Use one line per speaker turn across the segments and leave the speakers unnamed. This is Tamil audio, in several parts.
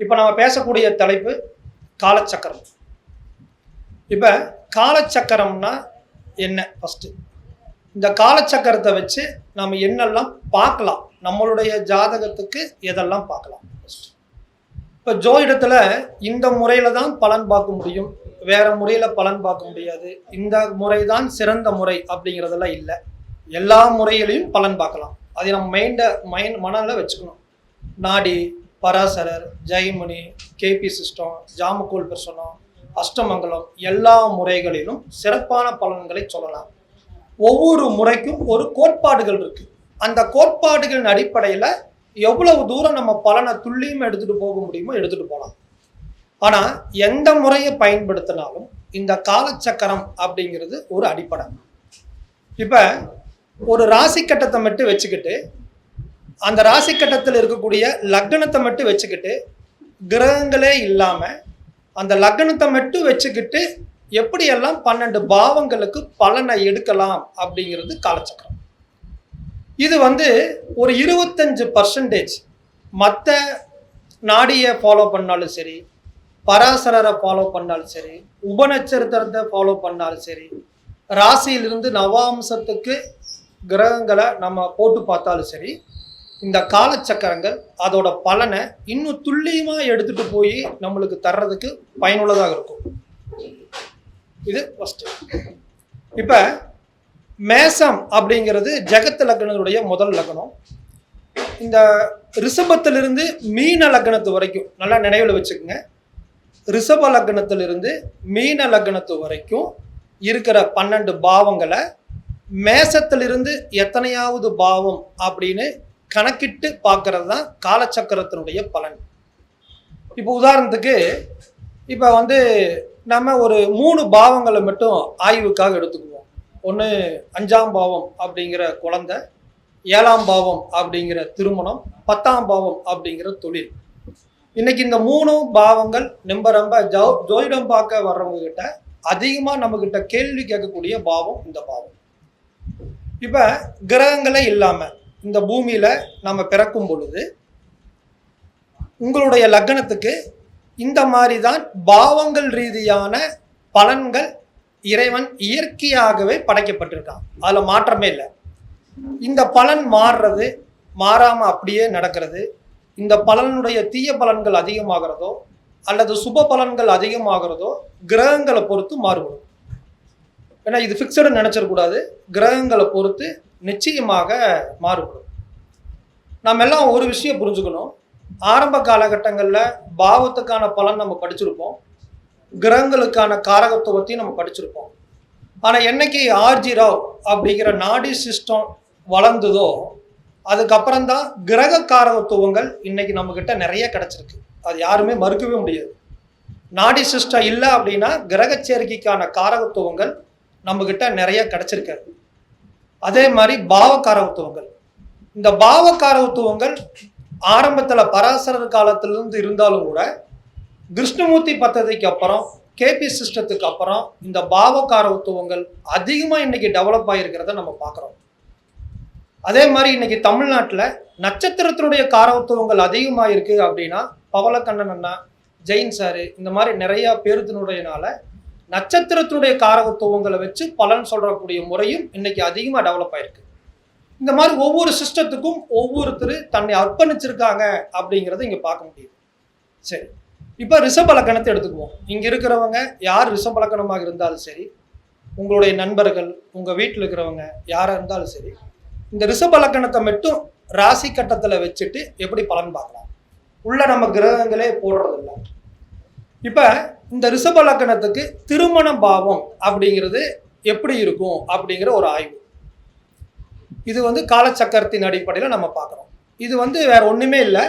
இப்போ நம்ம பேசக்கூடிய தலைப்பு காலச்சக்கரம். இப்போ காலச்சக்கரம்னா என்ன? ஃபஸ்ட்டு இந்த காலச்சக்கரத்தை வச்சு நம்ம என்னெல்லாம் பார்க்கலாம், நம்மளுடைய ஜாதகத்துக்கு எதெல்லாம் பார்க்கலாம். இப்போ ஜோதிடத்தில் இந்த முறையில் தான் பலன் பார்க்க முடியும், வேறு முறையில் பலன் பார்க்க முடியாது, இந்த முறை தான் சிறந்த முறை அப்படிங்கிறதெல்லாம் இல்லை. எல்லா முறையிலையும் பலன் பார்க்கலாம். அதை நம்ம மனதில் வச்சுக்கணும். நாடி, பராசரர், ஜெயமணி, கேபி சிஸ்டம், ஜாமக்கோல் பிரசனம், அஷ்டமங்கலம் எல்லா முறைகளிலும் சிறப்பான பலன்களை சொல்லலாம். ஒவ்வொரு முறைக்கும் ஒரு கோட்பாடுகள் இருக்கு. அந்த கோட்பாடுகளின் அடிப்படையில் எவ்வளவு தூரம் நம்ம பலனை துல்லியம் எடுத்துட்டு போக முடியுமோ எடுத்துட்டு போகலாம். ஆனால் எந்த முறையை பயன்படுத்தினாலும் இந்த காலச்சக்கரம் அப்படிங்கிறது ஒரு அடிப்படை. இப்போ ஒரு ராசி கட்டத்தை மட்டும் வச்சுக்கிட்டு, அந்த ராசி கட்டத்தில் இருக்கக்கூடிய லக்னத்தை மட்டும் வச்சுக்கிட்டு, கிரகங்களே இல்லாமல் அந்த லக்னத்தை மட்டும் வச்சுக்கிட்டு எப்படியெல்லாம் 12 பாவங்களுக்கு பலனை எடுக்கலாம் அப்படிங்கிறது காலச்சக்கரம். இது ஒரு 25% மற்ற நாடியை ஃபாலோ பண்ணாலும் சரி, பராசரரை ஃபாலோ பண்ணாலும் சரி, உபநட்சத்திரத்தை ஃபாலோ பண்ணாலும் சரி, ராசியிலிருந்து நவாம்சத்துக்கு கிரகங்களை நம்ம போட்டு பார்த்தாலும் சரி, இந்த காலச்சக்கரங்கள் அதோட பலனை இன்னும் துல்லியமாக எடுத்துட்டு போய் நம்மளுக்கு தர்றதுக்கு பயனுள்ளதாக இருக்கும். இது ஃபஸ்ட்டு. இப்போ மேசம் அப்படிங்கிறது ஜெகத் லக்னத்துடைய முதல் லக்னம். இந்த ரிஷபத்திலிருந்து மீன லக்னத்து வரைக்கும் நல்லா நினைவில் வச்சுக்கோங்க. ரிஷப லக்னத்திலிருந்து மீன லக்னத்து வரைக்கும் இருக்கிற 12 பாவங்களை மேசத்திலிருந்து எத்தனையாவது பாவம் அப்படின்னு கணக்கிட்டு பார்க்கறது தான் காலச்சக்கரத்தினுடைய பலன். இப்போ உதாரணத்துக்கு இப்போ நம்ம ஒரு 3 பாவங்களை மட்டும் ஆய்வுக்காக எடுத்துக்குவோம். ஒன்று 5ஆம் பாவம் அப்படிங்கிற குழந்தை, 7ஆம் பாவம் அப்படிங்கிற திருமணம், 10ஆம் பாவம் அப்படிங்கிற தொழில். இன்னைக்கு இந்த 3 பாவங்கள் ரொம்ப ஜோதிடம் பார்க்க வர்றவங்க கிட்ட அதிகமாக நம்மக்கிட்ட கேள்வி கேட்கக்கூடிய பாவம் இந்த பாவம். இப்போ கிரகங்களே இல்லாமல் இந்த பூமியில் நம்ம பிறக்கும் பொழுது உங்களுடைய லக்னத்துக்கு இந்த மாதிரி தான் பாவங்கள் ரீதியான பலன்கள் இறைவன் இயற்கையாகவே படைக்கப்பட்டிருக்கான். அதில் மாற்றமே இல்லை. இந்த பலன் மாறுறது, மாறாமல் அப்படியே நடக்கிறது. இந்த பலனுடைய தீய பலன்கள் அதிகமாகிறதோ அல்லது சுப பலன்கள் அதிகமாகிறதோ கிரகங்களை பொறுத்து மாறுபடும். ஏன்னா இது ஃபிக்ஸடு நினச்சிடக்கூடாது. கிரகங்களை பொறுத்து நிச்சயமாக மாறுபடும். நம்ம எல்லாம் ஒரு விஷயம் புரிஞ்சுக்கணும். ஆரம்ப காலகட்டங்களில் பாவத்துக்கான பலன் நம்ம படிச்சிருப்போம், கிரகங்களுக்கான காரகத்துவத்தையும் நம்ம படிச்சிருப்போம். ஆனால் என்னைக்கு ஆர்ஜி ராவ் அப்படிங்கிற நாடி சிஸ்டம் வளர்ந்ததோ அதுக்கப்புறம்தான் கிரக காரகத்துவங்கள் இன்னைக்கு நம்மக்கிட்ட நிறைய கிடச்சிருக்கு. அது யாருமே மறுக்கவே முடியாது. நாடி சிஸ்டம் இல்லை அப்படின்னா கிரக சேர்க்கைக்கான காரகத்துவங்கள் நம்மக்கிட்ட நிறைய கிடச்சிருக்காது. அதே மாதிரி பாவகாரகத்துவங்கள், இந்த பாவகாரகத்துவங்கள் ஆரம்பத்தில் பராசரர் காலத்திலிருந்து இருந்தாலும் கூட கிருஷ்ணமூர்த்தி பத்ததிக்கு அப்புறம், கேபி சிஸ்டத்துக்கு அப்புறம் இந்த பாவகாரகத்துவங்கள் அதிகமாக இன்னைக்கு டெவலப் ஆகிருக்கிறத நம்ம பார்க்குறோம். அதே மாதிரி இன்னைக்கு தமிழ்நாட்டில் நட்சத்திரத்தினுடைய காரகத்துவங்கள் அதிகமாக இருக்குது அப்படின்னா பவளக்கண்ணன் அண்ணா, ஜெயின் சாரு, இந்த மாதிரி நிறையா பேருத்தினுடையனால நட்சத்திரத்தினுடைய காரகத்துவங்களை வச்சு பலன் சொல்றக்கூடிய முறையும் இன்னைக்கு அதிகமாக டெவலப் ஆயிருக்கு. இந்த மாதிரி ஒவ்வொரு சிஸ்டத்துக்கும் ஒவ்வொருத்தர் தன்னை அர்ப்பணிச்சிருக்காங்க அப்படிங்கிறத இங்கே பார்க்க முடியுது. சரி, இப்போ ரிஷப லக்னத்தை எடுத்துக்குவோம். இங்கே இருக்கிறவங்க யார் ரிஷப லக்னமாக இருந்தாலும் சரி, உங்களுடைய நண்பர்கள், உங்கள் வீட்டில் இருக்கிறவங்க யாராக இருந்தாலும் சரி, இந்த ரிஷப லக்னத்தை மட்டும் ராசி கட்டத்தில் வச்சுட்டு எப்படி பலன் பார்க்கலாம். உள்ள நம்ம கிரகங்களே போடுறதில்லை. இப்போ இந்த ரிஷப லக்னத்துக்கு திருமண பாவம் அப்படிங்கிறது எப்படி இருக்கும் அப்படிங்கிற ஒரு ஆய்வு. இது காலச்சக்கரத்தின் அடிப்படையில் நம்ம பார்க்குறோம். இது வேற ஒன்றுமே இல்லை.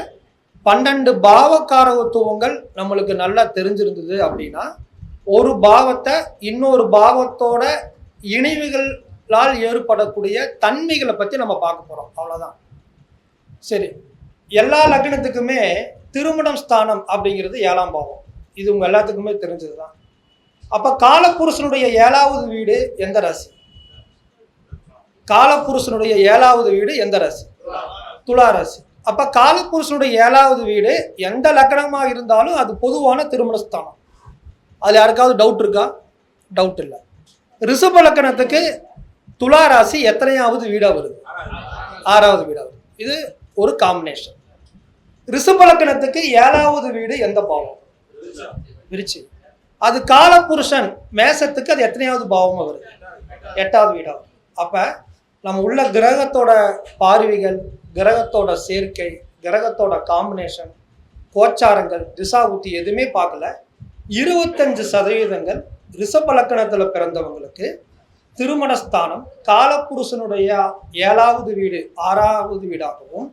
12 பாவகாரகத்துவங்கள் நம்மளுக்கு நல்லா தெரிஞ்சிருந்தது அப்படின்னா ஒரு பாவத்தை இன்னொரு பாவத்தோட இணைவுகளால் ஏற்படக்கூடிய தன்மைகளை பற்றி நம்ம பார்க்க போகிறோம். அவ்வளோதான். சரி, எல்லா லக்னத்துக்குமே திருமணம் ஸ்தானம் அப்படிங்கிறது 7ஆம் பாவம். இது உங்க எல்லாத்துக்குமே தெரிஞ்சது தான். அப்போ காலப்புருஷனுடைய 7வது வீடு எந்த ராசி? காலப்புருஷனுடைய 7வது வீடு எந்த ராசி? துலா ராசி. அப்ப காலபுருஷனுடைய 7வது வீடு எந்த லக்னமா இருந்தாலும் அது பொதுவான திருமணஸ்தானம். அதுல யாருக்காவது டவுட் இருக்கா? டவுட் இல்லை. ரிஷப லக்னத்துக்கு துலா ராசி எத்தனையாவது வீடா வருது? 6வது வீடா வருது. இது ஒரு காம்பினேஷன். ரிஷப லக்னத்துக்கு 7வது வீடு எந்த பாவம்? விருச்சி. அது காலபுருஷன் மேசத்துக்கு அது எத்தனையாவது பாவமா வருது? 8வது வீடா வருது. அப்ப நம்ம உள்ள கிரகத்தோட பார்வைகள், கிரகத்தோட சேர்க்கை, கிரகத்தோட காம்பினேஷன், கோச்சாரங்கள், திசா புத்தி எதுவுமே பார்க்கல. 25% ரிஷப லக்னத்துல பிறந்தவங்களுக்கு திருமணஸ்தானம் காலபுருஷனுடைய 7வது வீடு 6வது வீடாகவும்,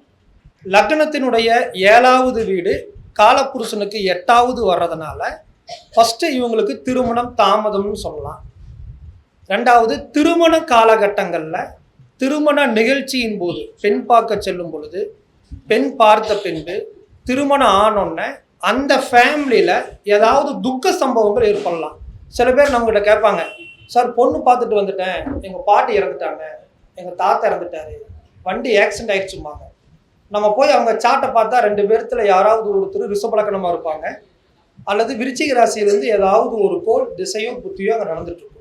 லக்னத்தினுடைய 7வது வீடு காலபுருஷனுக்கு 8வது வர்றதுனால ஃபர்ஸ்ட் இவங்களுக்கு திருமணம் தாமதம்னு சொல்லலாம். 2வது திருமண காலகட்டங்களில் திருமண நிகழ்ச்சியின் போது பெண் பார்க்க செல்லும் பொழுது, பெண் பார்த்த பின்பு திருமணம் ஆனோன்ன அந்த ஃபேமிலியில் ஏதாவது துக்க சம்பவங்கள் ஏற்படலாம். சில பேர் நம்மகிட்ட கேட்பாங்க, சார் பொண்ணு பார்த்துட்டு வந்துட்டேன், எங்கள் பாட்டி இறந்துட்டாங்க, எங்கள் தாத்தா இறந்துட்டாரு, வண்டி ஆக்சிடென்ட் ஆயிடுச்சுமாங்க. நம்ம போய் அவங்க சாட்டை பார்த்தா 2 பேர்த்துல யாராவது ஒருத்தர் ரிஷப லக்னமாக இருப்பாங்க, அல்லது விருச்சிக ராசியிலேருந்து ஏதாவது ஒரு கோள் திசையோ புத்தியோ அங்கே நடந்துட்டு இருக்கும்.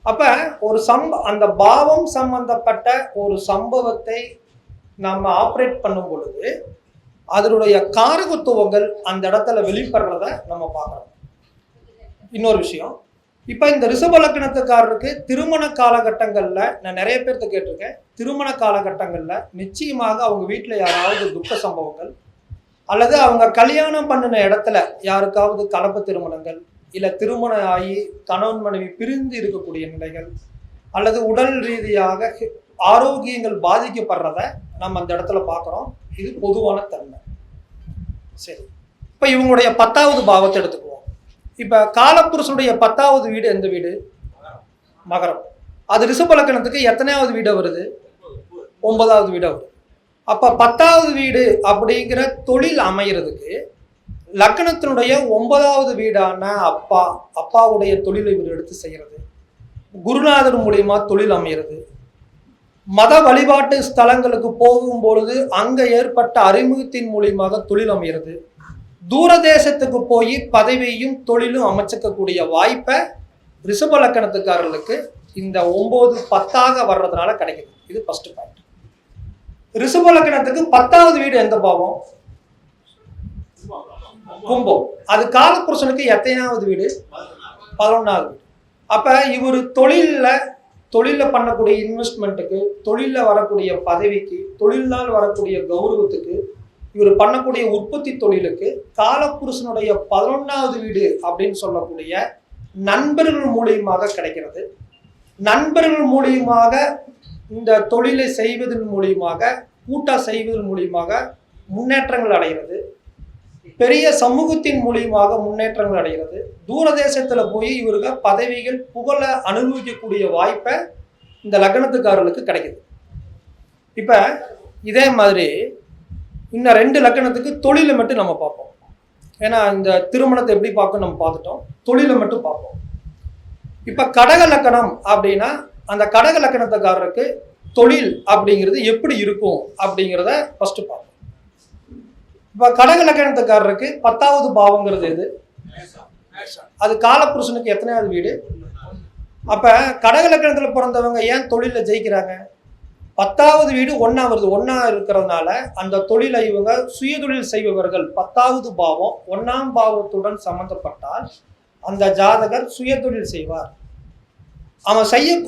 அப்போ ஒரு அந்த பாவம் சம்பந்தப்பட்ட ஒரு சம்பவத்தை நம்ம ஆப்ரேட் பண்ணும் பொழுது அதனுடைய காரகத்துவங்கள் அந்த இடத்துல வெளிப்படுறத நம்ம பார்க்குறோம். இன்னொரு விஷயம், இப்போ இந்த ரிஷப லக்னத்துக்காரருக்கு திருமண காலகட்டங்களில் நான் நிறைய பேர்த்த கேட்டிருக்கேன். திருமண காலகட்டங்களில் நிச்சயமாக அவங்க வீட்டில் யாராவது துக்க சம்பவங்கள், அல்லது அவங்க கல்யாணம் பண்ணின இடத்துல யாருக்காவது கலப்பு திருமணங்கள், இல்லை திருமணம் ஆகி கணவன் மனைவி பிரிந்து இருக்கக்கூடிய நிலைகள், அல்லது உடல் ரீதியாக ஆரோக்கியங்கள் பாதிக்கப்படுறத நம்ம அந்த இடத்துல பார்க்குறோம். இது பொதுவான தன்மை. சரி, இப்போ இவங்களுடைய 10வது பாவத்தை எடுத்துக்குவோம். இப்போ காலபுருஷனுடைய 10வது வீடு எந்த வீடு? மகரம். அது ரிஷப லக்னத்துக்கு எத்தனையாவது வீடா வருது? 9வது வீடா வருது. அப்போ 10வது வீடு அப்படிங்கிற தொழில் அமைகிறதுக்கு லக்னத்தினுடைய 9வது வீடான அப்பாவுடைய தொழிலை இவர் எடுத்து செய்கிறது, குருநாதர் மூலியமா தொழில் அமைகிறது, மத வழிபாட்டு ஸ்தலங்களுக்கு போகும் பொழுது அங்க ஏற்பட்ட அறிமுகத்தின் மூலியமாக தொழில் அமைகிறது, தூரதேசத்துக்கு போய் பதவியும் தொழிலும் அமைச்சிக்கக்கூடிய வாய்ப்பை ரிஷப லக்னத்துக்காரர்களுக்கு இந்த 9 10 வர்றதுனால கிடைக்குது. இது ஃபர்ஸ்ட் பாயிண்ட். ரிஷப லக்னத்துக்கு 10வது வீடு எந்த பாவம்? கும்பம். அது காலபுருஷனுக்கு எத்தனையாவது வீடு? 11வது வீடு. அப்ப இவர் தொழில பண்ணக்கூடிய இன்வெஸ்ட்மெண்ட்டுக்கு, தொழில வரக்கூடிய பதவிக்கு, தொழிலால் வரக்கூடிய கௌரவத்துக்கு, இவர் பண்ணக்கூடிய உற்பத்தி தொழிலுக்கு காலபுருஷனுடைய 11வது வீடு அப்படின்னு சொல்லக்கூடிய நண்பர்கள் மூலியமாக கிடைக்கிறது. நண்பர்கள் மூலியமாக இந்த தொழிலை செய்வதன் மூலியமாக, கூட்டா செய்வதன் மூலியமாக முன்னேற்றங்கள் அடைகிறது. பெரிய சமூகத்தின் மூலியமாக முன்னேற்றங்கள் அடைகிறது. தூரதேசத்துல போய் இவருக்கு பதவிகள் புகழ அனுபவிக்கக்கூடிய வாய்ப்பை இந்த லக்னத்துக்காரர்களுக்கு கிடைக்குது. இப்ப இதே மாதிரி இன்னும் 2 லக்னத்துக்கு தொழிலை மட்டும் நம்ம பார்ப்போம். ஏன்னா இந்த திருமணத்தை எப்படி பார்க்க நம்ம பார்த்துட்டோம், தொழிலை மட்டும் பார்ப்போம். இப்ப கடக லக்னம் அப்படின்னா அந்த கடக லக்னத்துக்காரருக்கு தொழில் அப்படிங்கிறது எப்படி இருக்கும் அப்படிங்கிறத ஃபர்ஸ்ட் பார்ப்போம். இப்போ கடக லக்னத்துக்காரருக்கு 10வது பாவங்கிறது எது? அது காலபுருஷனுக்கு எத்தனையாவது வீடு? அப்ப கடக லக்னத்துல பிறந்தவங்க ஏன் தொழில ஜெயிக்கிறாங்க? 10வது வீடு 1 வருது. 1 இருக்கிறதுனால அந்த தொழிலை இவங்க சுயதொழில் செய்பவர்கள். 10வது பாவம் 1ஆம் பாவத்துடன் சம்பந்தப்பட்டால் அந்த ஜாதகர் சுயதொழில் செய்வார்.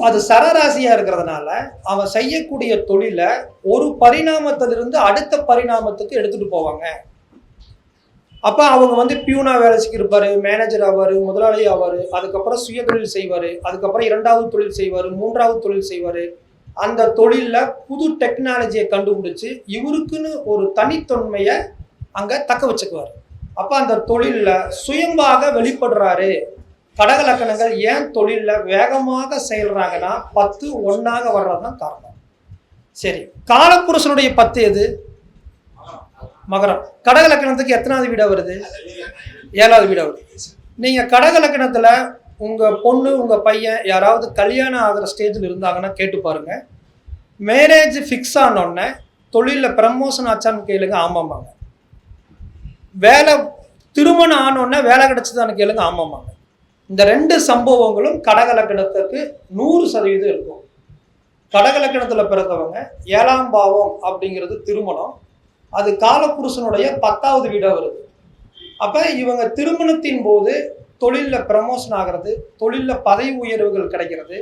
அது சரராசியா இருக்கிறதுனால அவன் செய்யக்கூடிய தொழிலை ஒரு பரிணாமத்திலிருந்து அடுத்த பரிணாமத்துக்கு எடுத்துட்டு போவாங்க. அப்ப அவங்க பியூனா வேலை இருப்பாரு, மேனேஜர் ஆவாரு, முதலாளி ஆவாரு, அதுக்கப்புறம் சுயதொழில் செய்வாரு, அதுக்கப்புறம் 2வது தொழில் செய்வாரு, 3வது தொழில் செய்வாரு. அந்த தொழில புது டெக்னாலஜியை கண்டுபிடிச்சு இவருக்குன்னு ஒரு தனித்தன்மையை அங்க தக்க வச்சுக்குவாரு. அப்ப அந்த தொழில சுயம்பாக வெளிப்படுறாரு. கடக லக்னங்கள் ஏன் தொழில வேகமாக செயல்றாங்கன்னா 10 1 வர்றதுதான் காரணம். சரி, காலபுருஷனுடைய 10 எது? மகரம். கடக லக்னத்துக்கு எத்தனாவது வீடா வருது? 7வது வீடா வருது. நீங்க கடக லக்னத்துல உங்க பொண்ணு உங்க பையன் யாராவது கல்யாணம் ஆகிற ஸ்டேஜில் இருந்தாங்கன்னா கேட்டு பாருங்க. மேரேஜ் ஃபிக்ஸ் ஆனோடனே தொழிலில் ப்ரமோஷன் ஆச்சான்னு கேளுங்க, ஆமாம்பாங்க. வேலை திருமணம் ஆனோடனே வேலை கிடைச்சதான்னு கேளுங்க, ஆமாம்பாங்க. இந்த 2 சம்பவங்களும் கடகலக்கணத்துக்கு 100% இருக்கும். கடகலக்கணத்தில் பிறந்தவங்க 7ஆம் பாவம் அப்படிங்கிறது திருமணம், அது காலப்புருஷனுடைய 10வது வீடாக வருது. அப்போ இவங்க திருமணத்தின் போது தொழிலில் ப்ரமோஷன் ஆகிறது, தொழிலில் பதவி உயர்வுகள் கிடைக்கிறது,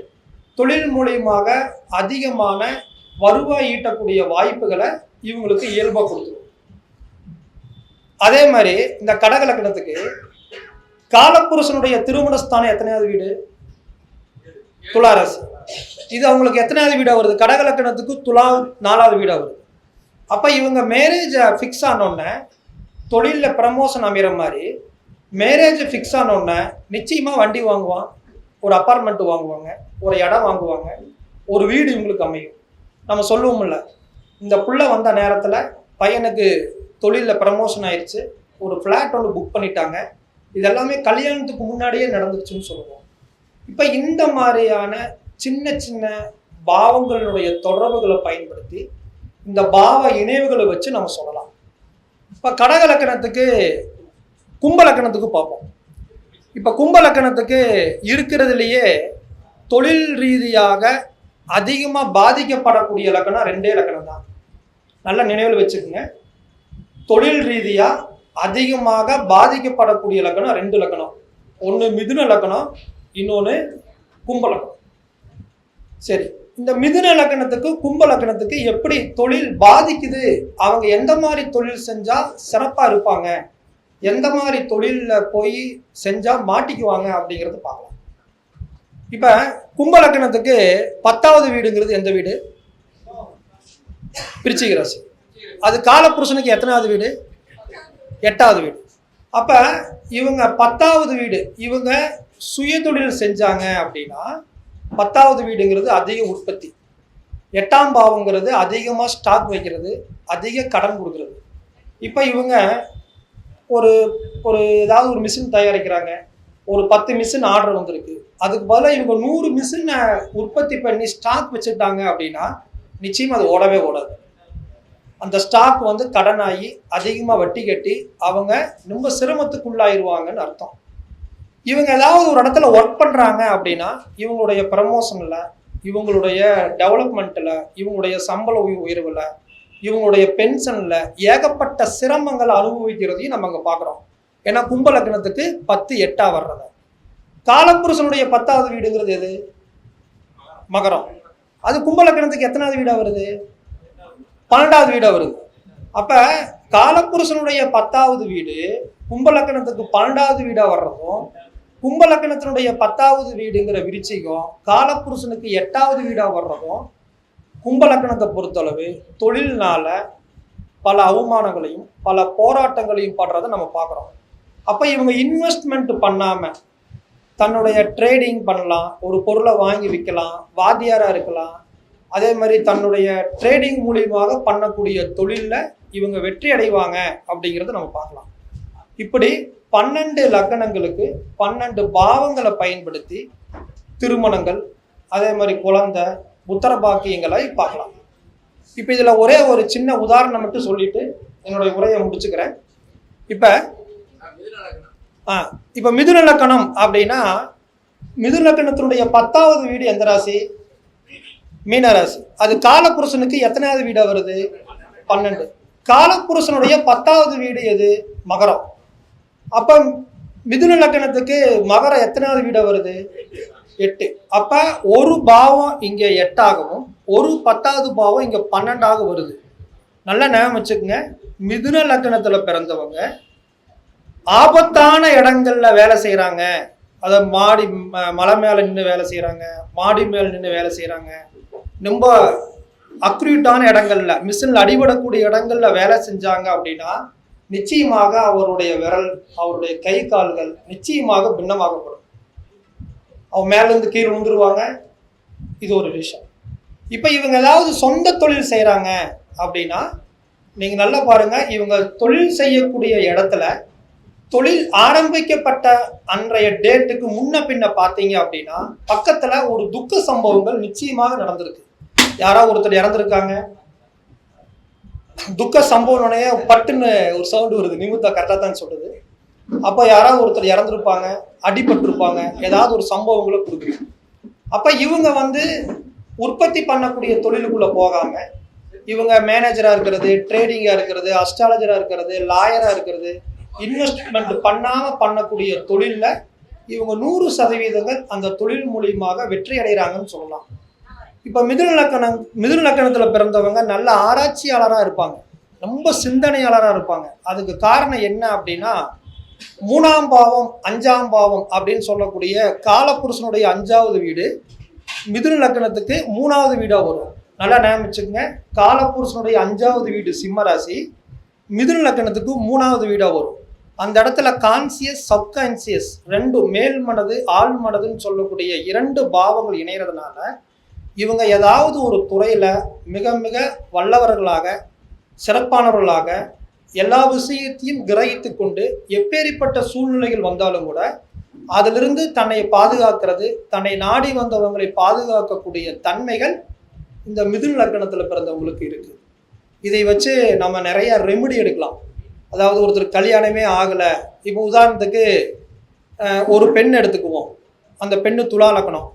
தொழில் மூலியமாக அதிகமான வருவாய் ஈட்டக்கூடிய வாய்ப்புகளை இவங்களுக்கு இயல்பாக கொடுத்துரும். அதே மாதிரி இந்த கடகலக்கணத்துக்கு காலப்புருஷனுடைய திருமணஸ்தானம் எத்தனையாவது வீடு? துளாராசி. இது அவங்களுக்கு எத்தனையாவது வீடாக வருது? கடகலக்கணத்துக்கு துலா 4வது வீடாக வருது. அப்போ இவங்க மேரேஜ் ஃபிக்ஸ் ஆனோடனே தொழிலில் ப்ரமோஷன் அமைகிற மாதிரி மேரேஜ் ஃபிக்ஸ் ஆனோடனே நிச்சயமாக வண்டி வாங்குவான், ஒரு அப்பார்ட்மெண்ட் வாங்குவாங்க, ஒரு இடம் வாங்குவாங்க, ஒரு வீடு இவங்களுக்கு அமையும். நம்ம சொல்லுவோம்ல, இந்த புள்ள வந்த நேரத்தில் பையனுக்கு தொழிலில் ப்ரமோஷன் ஆயிடுச்சு, ஒரு ஃப்ளாட் ஒன்று புக் பண்ணிட்டாங்க, இதெல்லாமே கல்யாணத்துக்கு முன்னாடியே நடந்துச்சுன்னு சொல்லுவோம். இப்போ இந்த மாதிரியான சின்ன சின்ன பாவங்களுடைய தொடர்புகளை பயன்படுத்தி இந்த பாவ இணைவுகளை வச்சு நம்ம சொல்லலாம். இப்போ கடகலக்கணத்துக்கு கும்பலக்கணத்துக்கு பார்ப்போம். இப்போ கும்பலக்கணத்துக்கு இருக்கிறதுலையே தொழில் ரீதியாக அதிகமாக பாதிக்கப்படக்கூடிய லக்கணம் 2 லக்கணம் தான். நல்ல நினைவில் வச்சுக்கோங்க. தொழில் ரீதியாக அதிகமாக பாதிக்கப்படக்கூடிய லக்கணம் 2 லக்கணம். ஒன்று மிதுன லக்கணம், இன்னொன்று கும்பலக்கணம். சரி, இந்த மிதுன லக்கணத்துக்கு கும்ப லக்கணத்துக்கு எப்படி தொழில் பாதிக்குது, அவங்க எந்த மாதிரி தொழில் செஞ்சால் சிறப்பாக இருப்பாங்க, எந்த மாதிரி தொழிலில் போய் செஞ்சால் மாட்டிக்குவாங்க அப்படிங்கிறது பார்க்கலாம். இப்போ கும்ப லக்கணத்துக்கு 10வது வீடுங்கிறது எந்த வீடு? விருச்சிக ராசி. அது காலப்புருஷனுக்கு எத்தனாவது வீடு? 8வது வீடு. அப்போ இவங்க 10வது வீடு, இவங்க சுய தொழில் செஞ்சாங்க அப்படின்னா 10வது வீடுங்கிறது அதிக உற்பத்தி, 8ஆம் பாவங்கிறது அதிகமாக ஸ்டாக் வைக்கிறது, அதிக கடன் கொடுக்கறது. இப்போ இவங்க ஒரு ஒரு ஏதாவது ஒரு மிஷின் தயாரிக்கிறாங்க, ஒரு 10 மிஷின் ஆர்டர் வந்திருக்கு, அதுக்கு பதிலாக இவங்க 100 மிஷினை உற்பத்தி பண்ணி ஸ்டாக் வச்சுட்டாங்க அப்படின்னா நிச்சயம் அது ஓடவே ஓடாது. அந்த ஸ்டாக் வந்து கடனாகி அதிகமாக வட்டி கட்டி அவங்க ரொம்ப சிரமத்துக்குள்ளாயிருவாங்கன்னு அர்த்தம். இவங்க ஏதாவது ஒரு இடத்துல ஒர்க் பண்ணுறாங்க அப்படின்னா இவங்களுடைய ப்ரமோஷனில், இவங்களுடைய டெவலப்மெண்ட்டில், இவங்களுடைய சம்பள உயர்வில், இவங்களுடைய பென்ஷனில் ஏகப்பட்ட சிரமங்களை அனுபவிக்கிறதையும் நம்ம அங்கே பார்க்குறோம். ஏன்னா கும்ப லக்னத்துக்கு 10 8 வர்றது. காலப்புருஷனுடைய 10வது வீடுங்கிறது எது? மகரம். அது கும்ப லக்னத்துக்கு எத்தனாவது வீடாக வருது? 12வது வீடாக வருது. அப்போ காலப்புருஷனுடைய 10வது வீடு கும்ப லக்னத்துக்கு 12வது வீடாக வர்றதும், கும்ப லக்னத்தினுடைய 10வது வீடுங்கிற விருச்சிகம் காலப்புருஷனுக்கு 8வது வீடாக வர்றதும் கும்ப லக்னத்தை பொறுத்தளவு தொழில்னால பல அவமானங்களையும் பல போராட்டங்களையும் படுறதை நம்ம பார்க்குறோம். அப்போ இவங்க இன்வெஸ்ட்மெண்ட் பண்ணாமல் தன்னுடைய ட்ரேடிங் பண்ணலாம், ஒரு பொருளை வாங்கி விற்கலாம், வாத்தியாராக இருக்கலாம், அதே மாதிரி தன்னுடைய ட்ரேடிங் மூலியமாக பண்ணக்கூடிய தொழிலில் இவங்க வெற்றி அடைவாங்க அப்படிங்கிறத நம்ம பார்க்கலாம். இப்படி 12 லக்னங்களுக்கு 12 பாவங்களை பயன்படுத்தி திருமணங்கள், அதே மாதிரி குழந்தை, புத்திர பாக்கியங்களை பார்க்கலாம். இப்போ இதில் ஒரே ஒரு சின்ன உதாரணம் மட்டும் சொல்லிட்டு என்னுடைய உரையை முடிச்சுக்கிறேன். இப்போ மிதுன லக்கணம் அப்படின்னா மிதுன லக்கணத்தினுடைய 10வது வீடு எந்த ராசி? மீனராசி. அது காலப்புருஷனுக்கு எத்தனாவது வீடாக வருது? 12. காலப்புருஷனுடைய 10வது வீடு எது? மகரம். அப்போ மிதுன லக்கணத்துக்கு மகரம் எத்தனாவது வீடாக வருது? 8. அப்போ ஒரு பாவம் இங்கே 8ஆகவும் ஒரு 10வது பாவம் இங்கே 12ஆக வருது. நல்லா ஞாபகம் வச்சுக்கோங்க. மிதுன லக்கணத்தில் பிறந்தவங்க ஆபத்தான இடங்கள்ல வேலை செய்கிறாங்க, அதை மாடி மலை மேலே நின்று வேலை செய்கிறாங்க, மாடி மேலே நின்று வேலை செய்கிறாங்க, ரொம்ப அக்யூட்டான இடங்கள்ல மிஷினில் அடிபடக்கூடிய இடங்கள்ல வேலை செஞ்சாங்க அப்படின்னா நிச்சயமாக அவருடைய விரல், அவருடைய கை கால்கள் நிச்சயமாக பின்னமாகப்படும். அவங்க மேலேருந்து கீழே விழுந்துருவாங்க. இது ஒரு விஷயம். இப்போ இவங்க ஏதாவது சொந்த தொழில் செய்கிறாங்க அப்படின்னா நீங்கள் நல்லா பாருங்கள், இவங்க தொழில் செய்யக்கூடிய இடத்துல தொழில் ஆரம்பிக்கப்பட்ட அன்றைய டேட்டுக்கு முன்ன பின்ன பார்த்தீங்க அப்படின்னா பக்கத்தில் ஒரு துக்க சம்பவங்கள் நிச்சயமாக நடந்திருக்கு. யாராவது ஒருத்தர் இறந்துருக்காங்க, துக்க சம்பவனே பட்டுன்னு ஒரு சவுண்டு வருது. நிமித்தா கரெக்டாக தான் சொல்லுது. அப்போ யாராவது ஒருத்தர் இறந்துருப்பாங்க, அடிபட்டிருப்பாங்க, ஏதாவது ஒரு சம்பவங்களை கொடுக்குறீங்க. அப்போ இவங்க வந்து உற்பத்தி பண்ணக்கூடிய தொழிலுக்குள்ள போகாம இவங்க மேனேஜரா இருக்கிறது, ட்ரேடிங்கா இருக்கிறது, அஸ்ட்ராலஜரா இருக்கிறது, லாயரா இருக்கிறது, இன்வெஸ்ட்மெண்ட் பண்ணாம பண்ணக்கூடிய தொழில்ல இவங்க 100% அந்த தொழில் மூலியமாக வெற்றி அடைகிறாங்கன்னு சொல்லலாம். இப்ப மிதுன லக்கணத்துல பிறந்தவங்க நல்ல ஆராய்ச்சியாளராக இருப்பாங்க, ரொம்ப சிந்தனையாளராக இருப்பாங்க. அதுக்கு காரணம் என்ன அப்படின்னா 3ஆம் பாவம் 5ஆம் பாவம் அப்படின்னு சொல்லக்கூடிய காலபுருஷனுடைய 5வது வீடு மிதுன லக்கணத்துக்கு 3வது வீடா வரும். நல்லா ஞாபகம் வச்சுக்கோங்க. காலபுருஷனுடைய 5வது வீடு சிம்ம ராசி, மிதுன லக்கணத்துக்கு 3வது வீடா வரும். அந்த இடத்துல கான்சியஸ் சப்கான்சியஸ் ரெண்டு மேல் மனது ஆழ் மனதுன்னு சொல்லக்கூடிய 2 பாவங்கள் இணைகிறதுனால இவங்க ஏதாவது ஒரு துறையில மிக மிக வல்லவர்களாக சிறப்பானவர்களாக எல்லா விஷயத்தையும் கிரகித்து கொண்டு எப்பேற்பட்ட சூழ்நிலைகள் வந்தாலும் கூட அதிலிருந்து தன்னை பாதுகாக்கிறது, தன்னை நாடி வந்தவங்களை பாதுகாக்கக்கூடிய தன்மைகள் இந்த மிதுன லக்கணத்துல பிறந்தவங்களுக்கு இருக்கு. இதை வச்சு நம்ம நிறைய ரெமெடி எடுக்கலாம். அதாவது ஒருத்தர் கல்யாணமே ஆகலை, இப்போ உதாரணத்துக்கு ஒரு பெண் எடுத்துக்குவோம். அந்த பெண்ணு துலா லக்கணம்.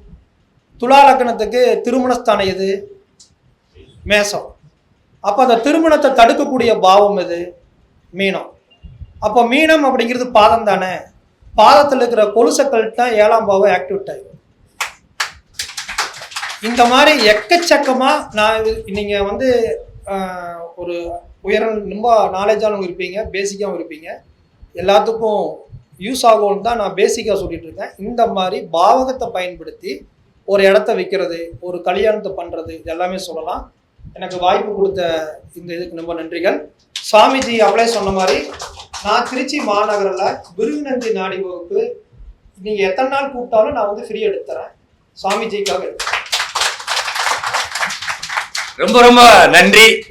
துலா லக்கணத்துக்கு திருமணஸ்தானம் எது? மேசம். அப்போ அந்த திருமணத்தை தடுக்கக்கூடிய பாவம் எது? மீனம். அப்போ மீனம் அப்படிங்கிறது பாதம் தானே. பாதத்தில் இருக்கிற கொலுசக்கள்கிட்ட 7ஆம் பாவம் ஆக்டிவேட் ஆகிடும். இந்த மாதிரி எக்கச்சக்கமாக நீங்கள் வந்து ஒரு ரொம்ப நாலேஜாகவும் இருப்பீங்க, பேசிக்காகவும் இருப்பீங்க, எல்லாத்துக்கும் யூஸ் ஆகும்னு தான் நான் பேசிக்காக சொல்லிட்டு இருக்கேன். இந்த மாதிரி பாவகத்தை பயன்படுத்தி ஒரு இடத்த விற்கிறது, ஒரு கல்யாணத்தை பண்ணுறது, இது எல்லாமே சொல்லலாம். எனக்கு வாய்ப்பு கொடுத்த இந்த இதுக்கு ரொம்ப நன்றிகள். சுவாமிஜி அப்படியே சொன்ன மாதிரி நான் திருச்சி மாநகரில் விருகுநந்தி நாடி வகுப்பு நீங்கள் எத்தனை நாள் கூப்பிட்டாலும் நான் வந்து ஃப்ரீ எடுத்துறேன். சுவாமிஜிக்காக எடுத்துறேன்.
ரொம்ப ரொம்ப நன்றி.